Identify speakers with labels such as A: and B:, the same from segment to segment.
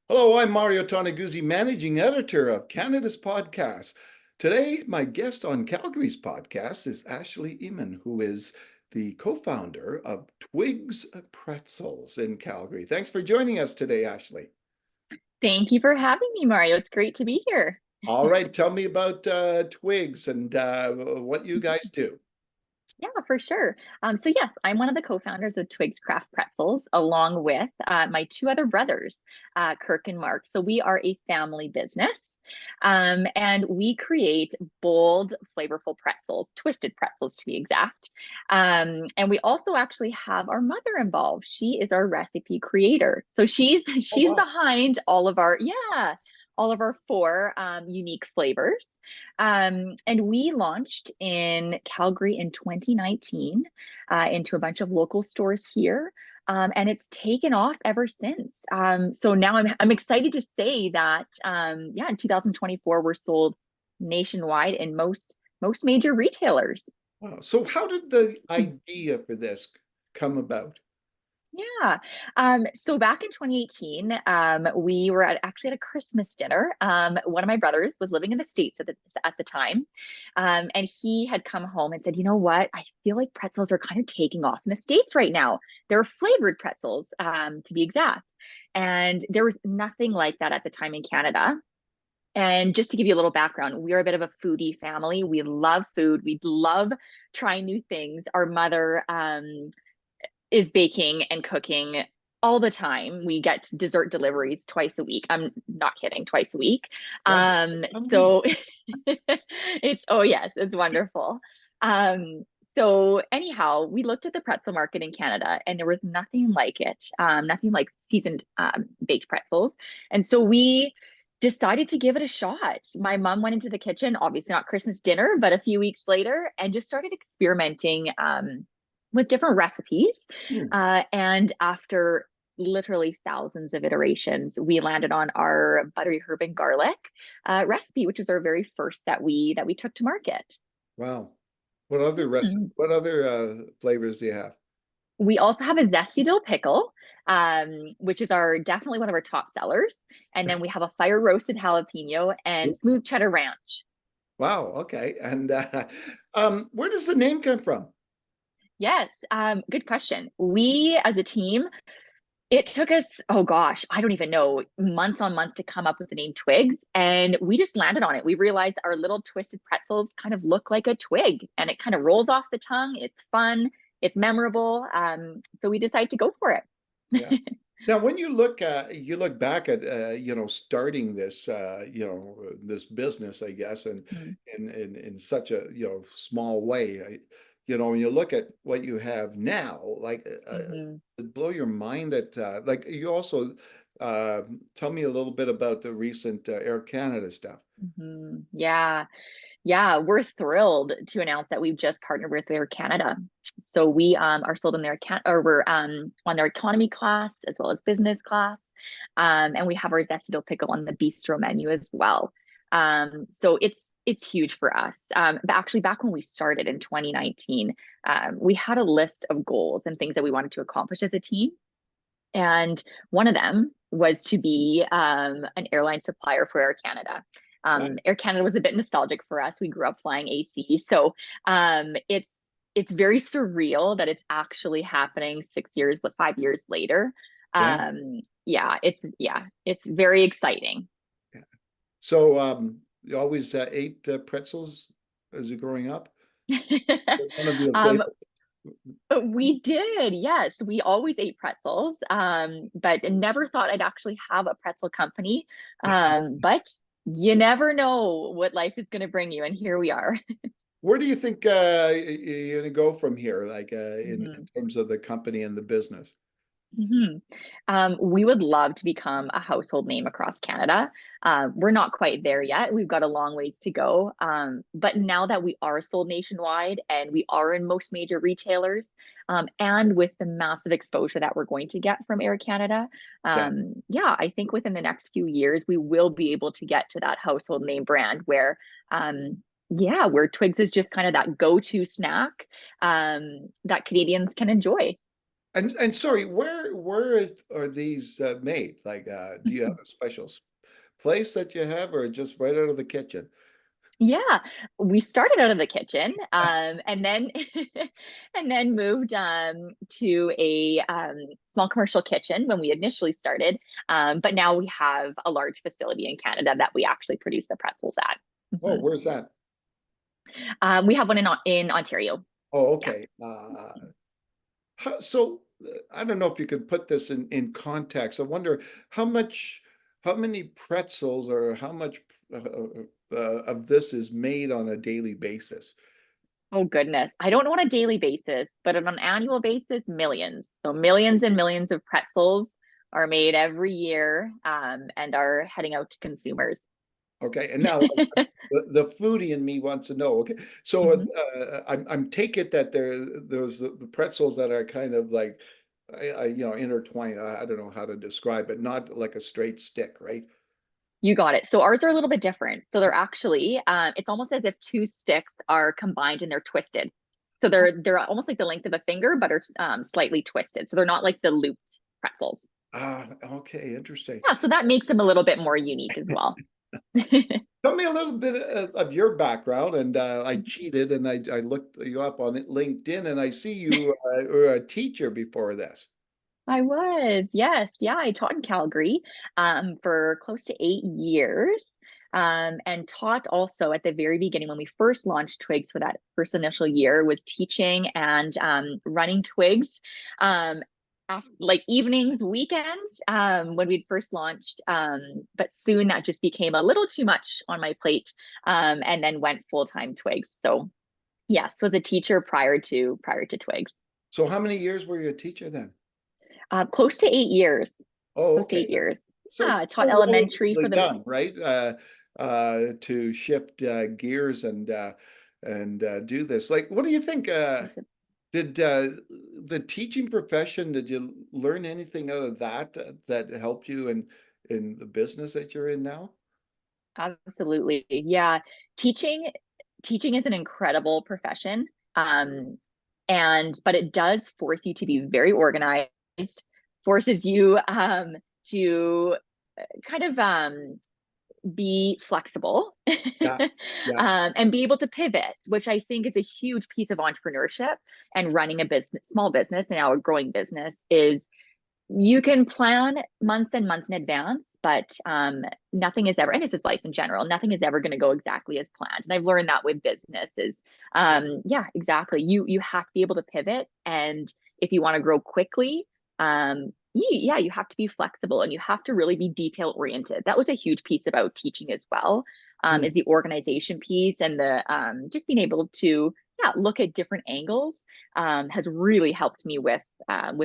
A: Hello, I'm Mario Toneguzzi, managing editor of Canada's podcast. Today, my guest on Calgary's podcast is Ashley Ehmann, who is the co-founder of TWIGZ Pretzels in Calgary. Thanks for joining us today, Ashley.
B: Thank you for having me, Mario. It's great to be here.
A: All right, tell me about TWIGZ and what you guys do.
B: Yeah, for sure. So yes, I'm one of the co-founders of TWIGZ Craft Pretzels, along with my two other brothers, Kirk and Mark. So we are a family business, and we create bold, flavorful pretzels, twisted pretzels to be exact. And we also actually have our mother involved. She is our recipe creator. So she's
A: Oh,
B: she's
A: wow.
B: behind all of our four unique flavors. And we launched in Calgary in 2019 into a bunch of local stores here. And it's taken off ever since. So now I'm excited to say that yeah, in 2024 we're sold nationwide in most major retailers.
A: Wow. So how did the idea for this come about?
B: Yeah. So back in 2018, we were actually at a Christmas dinner. One of my brothers was living in the States at the time. And he had come home and said, you know what? I feel like pretzels are kind of taking off in the States right now. They're flavored pretzels, to be exact. And there was nothing like that at the time in Canada. And just to give you a little background, we are a bit of a foodie family. We love food. We love trying new things. Our mother, is baking and cooking all the time. We get dessert deliveries twice a week. I'm not kidding, twice a week.
A: That's
B: So
A: amazing.
B: it's, oh yes, it's wonderful. Um, so anyhow, we looked at the pretzel market in Canada and there was nothing like it, nothing like seasoned baked pretzels. And so we decided to give it a shot. My mom went into the kitchen, obviously not Christmas dinner, but a few weeks later, and just started experimenting with different recipes.
A: Hmm.
B: And after literally thousands of iterations, we landed on our buttery herb and garlic recipe, which was our very first that we took to market.
A: Wow. What other flavors do you have?
B: We also have a zesty dill pickle, which is our definitely one of our top sellers. And then we have a fire roasted jalapeno and smooth cheddar ranch.
A: Wow, okay. And where does the name come from?
B: Yes, good question. We as a team, it took us, oh gosh, I don't even know, months on months to come up with the name Twigs. And we just landed on it. We realized our little twisted pretzels kind of look like a twig and it kind of rolls off the tongue. It's fun, it's memorable. So we decided to go for it.
A: Yeah. Now, when you look back at starting this this business, I guess, and
B: Mhm.
A: in such a small way, when you look at what you have now, like
B: Mhm.
A: it blow your mind that like you also tell me a little bit about the recent Air Canada stuff.
B: Yeah. Yeah, we're thrilled to announce that we've just partnered with Air Canada. So we are sold in their or we're on their economy class as well as business class, and we have our zesty dill pickle on the bistro menu as well. So it's huge for us. But actually, back when we started in 2019, we had a list of goals and things that we wanted to accomplish as a team. And one of them was to be an airline supplier for Air Canada.
A: Right.
B: Air Canada was a bit nostalgic for us. We grew up flying AC, so it's very surreal that it's actually happening 6 years, 5 years later.
A: Yeah.
B: Yeah, it's very exciting.
A: Yeah. So you always ate pretzels as you're growing up? One of your
B: um,
A: favorite.
B: we did, yes. We always ate pretzels, but never thought I'd actually have a pretzel company. But you never know what life is going to bring you, and here we are.
A: Where do you think you're gonna go from here, like in
B: Mhm.
A: terms of the company and the business?
B: Mhm. We would love to become a household name across Canada. We're not quite there yet. We've got a long ways to go. But now that we are sold nationwide and we are in most major retailers, and with the massive exposure that we're going to get from Air Canada,
A: Yeah,
B: yeah, I think within the next few years, we will be able to get to that household name brand yeah, where Twigs is just kind of that go-to snack that Canadians can enjoy.
A: And sorry, where are these made? Like, do you have a special place that you have, or just right out of the kitchen?
B: Yeah, we started out of the kitchen, and then and then moved to a small commercial kitchen when we initially started. But now we have a large facility in Canada that we actually produce the pretzels at.
A: Oh,
B: Mhm.
A: where's that?
B: We have one in Ontario.
A: Oh,
B: Yeah.
A: okay. So I don't know if you could put this in context. I wonder how much, how many pretzels or how much of this is made on a daily basis?
B: Oh goodness. I don't know on a daily basis, but on an annual basis, millions. So millions and millions of pretzels are made every year, and are heading out to consumers.
A: Okay, and now the foodie in me wants to know. Okay, so
B: Mhm.
A: I'm take it that there's the pretzels that are kind of like intertwined. I don't know how to describe it. Not like a straight stick, right?
B: You got it. So ours are a little bit different. So they're actually, it's almost as if two sticks are combined and they're twisted. So they're almost like the length of a finger, but are slightly twisted. So they're not like the looped pretzels.
A: Okay, interesting.
B: Yeah, so that makes them a little bit more unique as well.
A: Tell me a little bit of your background. And I cheated and I looked you up on LinkedIn, and I see you were a teacher before this.
B: I was, yes. Yeah, I taught in Calgary for close to 8 years, and taught also at the very beginning when we first launched Twigs for that first initial year, was teaching and running Twigs, like evenings, weekends, when we'd first launched. But soon that just became a little too much on my plate, and then went full-time Twigs. So yes, was a teacher prior to Twigs.
A: So how many years were you a teacher then?
B: Close to 8 years.
A: Oh,
B: Close to
A: okay.
B: 8 years.
A: So
B: Yeah, I taught
A: still
B: elementary
A: relatively
B: for the.
A: young, right? To shift gears and do this. Like, what do you think? Did the teaching profession, did you learn anything out of that that helped you in the business that you're in now?
B: Absolutely. Yeah. Teaching teaching is an incredible profession. And but it does force you to be very organized, forces you to kind of be flexible,
A: Yeah, yeah.
B: and be able to pivot, which I think is a huge piece of entrepreneurship and running a business, small business, and now a growing business is you can plan months and months in advance, but nothing is ever, and this is life in general, nothing is ever going to go exactly as planned. And I've learned that with business is, yeah, exactly. You have to be able to pivot, and if you want to grow quickly, yeah, you have to be flexible and you have to really be detail oriented. That was a huge piece about teaching as well,
A: Hmm,
B: is the organization piece and the just being able to yeah look at different angles has really helped me with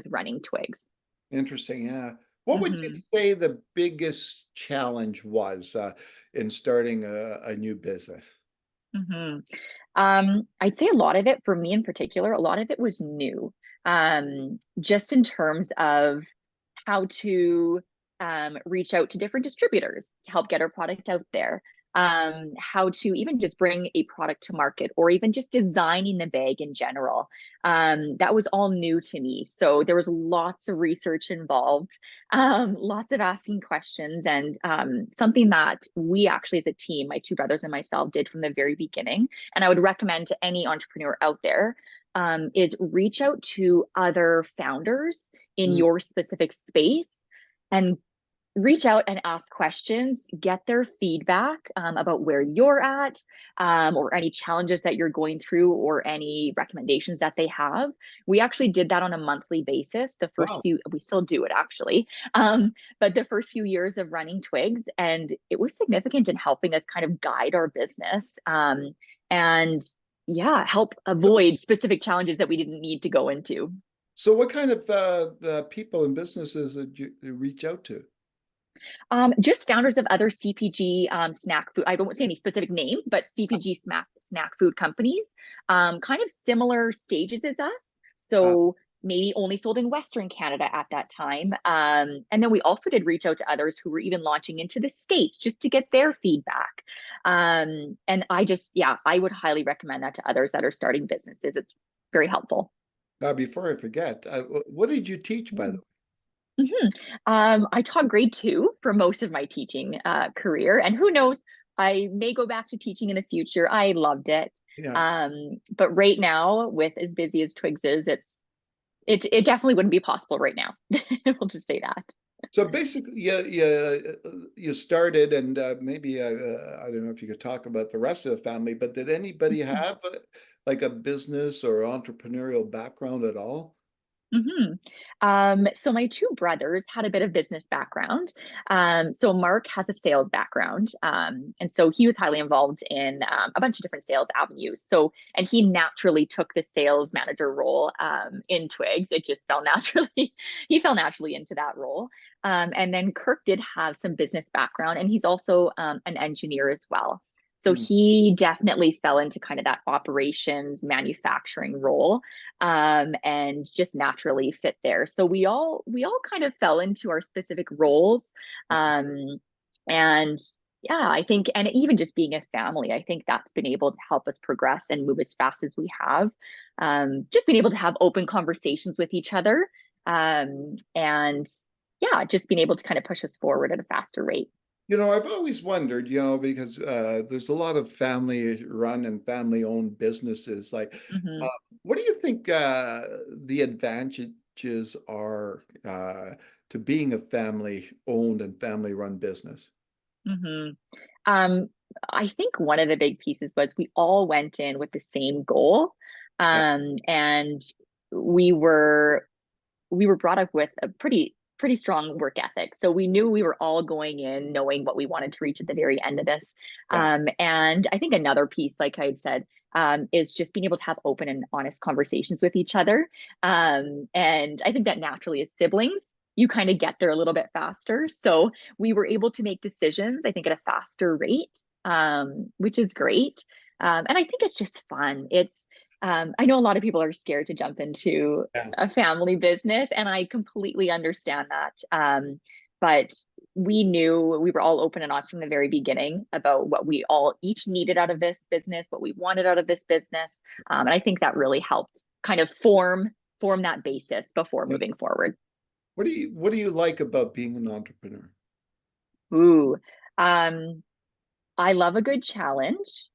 B: running Twigs.
A: interesting. Yeah. What would you
B: Hmm.
A: say the biggest challenge was in starting a new business?
B: Hmm. I'd say a lot of it, for me in particular, a lot of it was new. Just in terms of how to reach out to different distributors to help get our product out there. How to even just bring a product to market or even just designing the bag in general. That was all new to me. So there was lots of research involved, lots of asking questions, and something that we actually, as a team, my two brothers and myself, did from the very beginning. And I would recommend to any entrepreneur out there is reach out to other founders in
A: Mm,
B: your specific space and reach out and ask questions, get their feedback about where you're at, or any challenges that you're going through, or any recommendations that they have. We actually did that on a monthly basis. The first
A: wow.
B: few, we still do it actually, but the first few years of running Twigs, and it was significant in helping us kind of guide our business, and yeah, help avoid specific challenges that we didn't need to go into.
A: So what kind of people and businesses did you reach out to?
B: Just founders of other CPG snack food. I won't say any specific names, but CPG snack food companies, kind of similar stages as us.
A: Uh,
B: So maybe only sold in Western Canada at that time. And then we also did reach out to others who were even launching into the States just to get their feedback. And I just, yeah, I would highly recommend that to others that are starting businesses. It's very helpful.
A: Now, before I forget, what did you teach, by the way?
B: Mhm. I taught grade two for most of my teaching career, and who knows, I may go back to teaching in the future. I loved it.
A: Yeah.
B: But right now, with as busy as Twigs is, it definitely wouldn't be possible right now. We'll just say that.
A: So basically, you started, and maybe I don't know if you could talk about the rest of the family, but did anybody
B: Mhm.
A: have like a business or entrepreneurial background at all?
B: hmm so my two brothers had a bit of business background. So Mark has a sales background, and so he was highly involved in a bunch of different sales avenues. So, and he naturally took the sales manager role in Twigs. It just fell naturally. He fell naturally into that role. And then Kirk did have some business background, and he's also an engineer as well. So
A: Hmm.
B: he definitely fell into kind of that operations manufacturing role, and just naturally fit there. So we all kind of fell into our specific roles, um, and yeah, I think, and even just being a family, I think that's been able to help us progress and move as fast as we have. Just being able to have open conversations with each other, and yeah, just being able to kind of push us forward at a faster rate.
A: I've always wondered, because there's a lot of family run and family owned businesses. Like, uh,
B: hmm
A: what do you think the advantages are to being a family owned and family run business?
B: hmm Um, I think one of the big pieces was we all went in with the same goal.
A: Yeah,
B: And we were we were brought up with a pretty strong work ethic. So we knew we were all going in knowing what we wanted to reach at the very end of this.
A: yeah.
B: And I think another piece, like I had said, is just being able to have open and honest conversations with each other. And I think that naturally as siblings, you kind of get there a little bit faster. So we were able to make decisions, I think, at a faster rate, which is great. And I think it's just fun. I know a lot of people are scared to jump into
A: Yeah.
B: a family business, and I completely understand that. But we knew we were all open and honest from the very beginning about what we all each needed out of this business, what we wanted out of this business, and I think that really helped kind of form that basis before
A: Yeah.
B: moving forward.
A: What do you like about being an entrepreneur?
B: Ooh, um, I love a good challenge.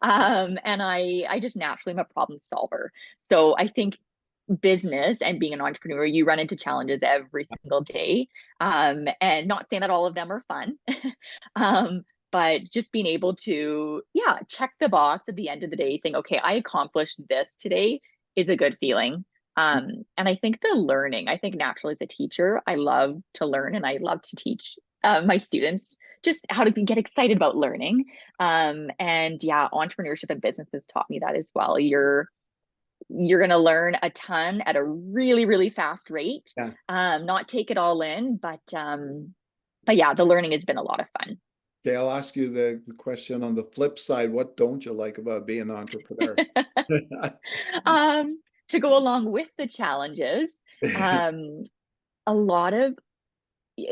B: And I just naturally am a problem solver. So I think business and being an entrepreneur, you run into challenges every single day. And not saying that all of them are fun, um, but just being able to, yeah, check the box at the end of the day, saying, okay, I accomplished this today is a good feeling. And I think the learning, I think naturally as a teacher, I love to learn and I love to teach my students just how to get excited about learning. And yeah, entrepreneurship and business has taught me that as well. You're going to learn a ton at a really, really fast rate.
A: Yeah.
B: Not take it all in, but yeah, the learning has been a lot of fun.
A: Okay, I'll ask you the question on the flip side. What don't you like about being an entrepreneur?
B: um, to go along with the challenges, um, a lot of,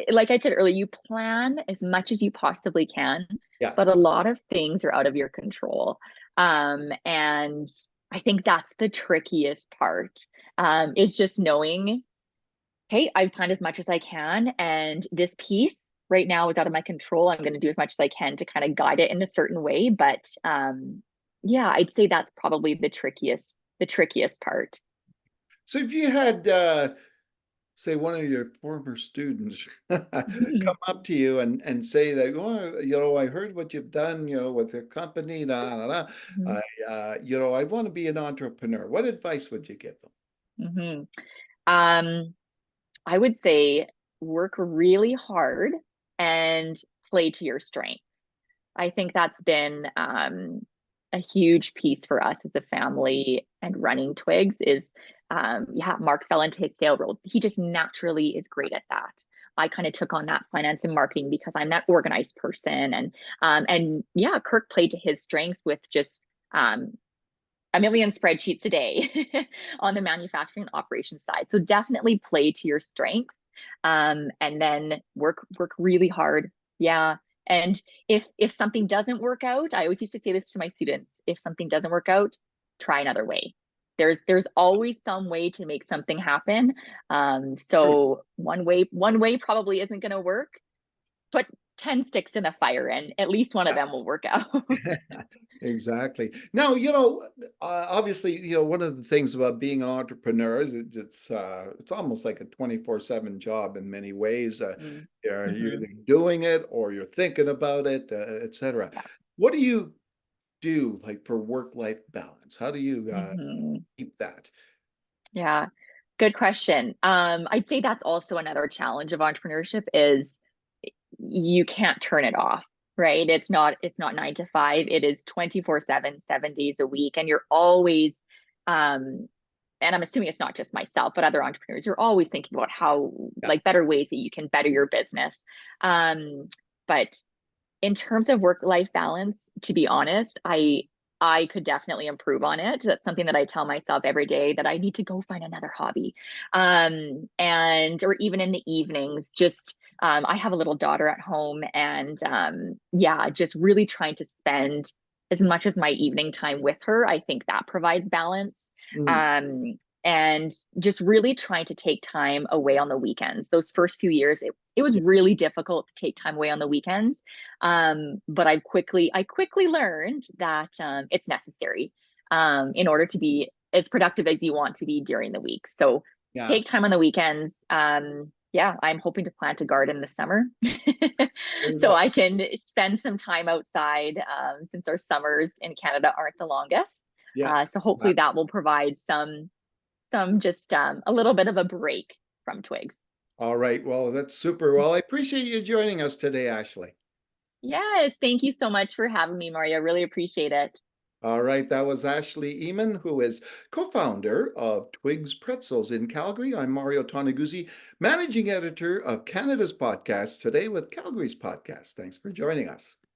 B: like I said earlier, you plan as much as you possibly can,
A: Yeah.
B: but a lot of things are out of your control. And I think that's the trickiest part, is just knowing, hey, I've planned as much as I can, and this piece right now is out of my control. I'm going to do as much as I can to kind of guide it in a certain way. But yeah, I'd say that's probably the trickiest part.
A: So if you had say one of your former students
B: Mhm,
A: come up to you and say that, oh, I heard what you've done, with the company,
B: mhm,
A: I want to be an entrepreneur. What advice would you give them?
B: mhm. Um, I would say work really hard and play to your strengths. I think that's been a huge piece for us as a family and running Twigs is, yeah, Mark fell into his sale role. He just naturally is great at that. I kind of took on that finance and marketing because I'm that organized person, and yeah, Kirk played to his strengths with just um, a million spreadsheets a day on the manufacturing and operations side. So definitely play to your strengths, and then work really hard. Yeah. And if something doesn't work out, I always used to say this to my students: if something doesn't work out, try another way. there's always some way to make something happen.
A: True.
B: So one way probably isn't going to work. Put 10 sticks in a fire and at least one of them will work out.
A: Exactly. Now, obviously, one of the things about being an entrepreneur is it's almost like a 24/7 job in many ways. You're
B: Mm-hmm.
A: either doing it or you're thinking about it, etc.
B: Yeah.
A: What do you do like for work-life balance? How do you
B: Mm-hmm.
A: keep that?
B: Yeah. Good question. I'd say that's also another challenge of entrepreneurship is you can't turn it off, right? It's not 9 to 5. It is 24/7, 7 days a week. And you're always, um, and I'm assuming it's not just myself, but other entrepreneurs, you're always thinking about how
A: Yeah.
B: like better ways that you can better your business. But in terms of work-life balance, to be honest, I could definitely improve on it. That's something that I tell myself every day that I need to go find another hobby. And or even in the evenings, just I have a little daughter at home and yeah, just really trying to spend as much as my evening time with her. I think that provides balance.
A: Mm,
B: Um, and just really trying to take time away on the weekends. Those first few years, it was
A: yeah.
B: really difficult to take time away on the weekends. But I quickly learned that it's necessary in order to be as productive as you want to be during the week. So
A: Yeah.
B: take time on the weekends. Yeah, I'm hoping to plant a garden this summer
A: There you
B: so
A: go.
B: I can spend some time outside since our summers in Canada aren't the longest.
A: Yeah.
B: So hopefully that will provide some just a little bit of a break from Twigs.
A: All right. Well, that's super. Well, I appreciate you joining us today, Ashley.
B: Yes, thank you so much for having me, Maria. Really appreciate it.
A: All right, that was Ashley Ehmann, who is co-founder of TWIGZ Pretzels in Calgary. I'm Mario Toneguzzi, managing editor of Canada's podcast, Today with Calgary's podcast. Thanks for joining us.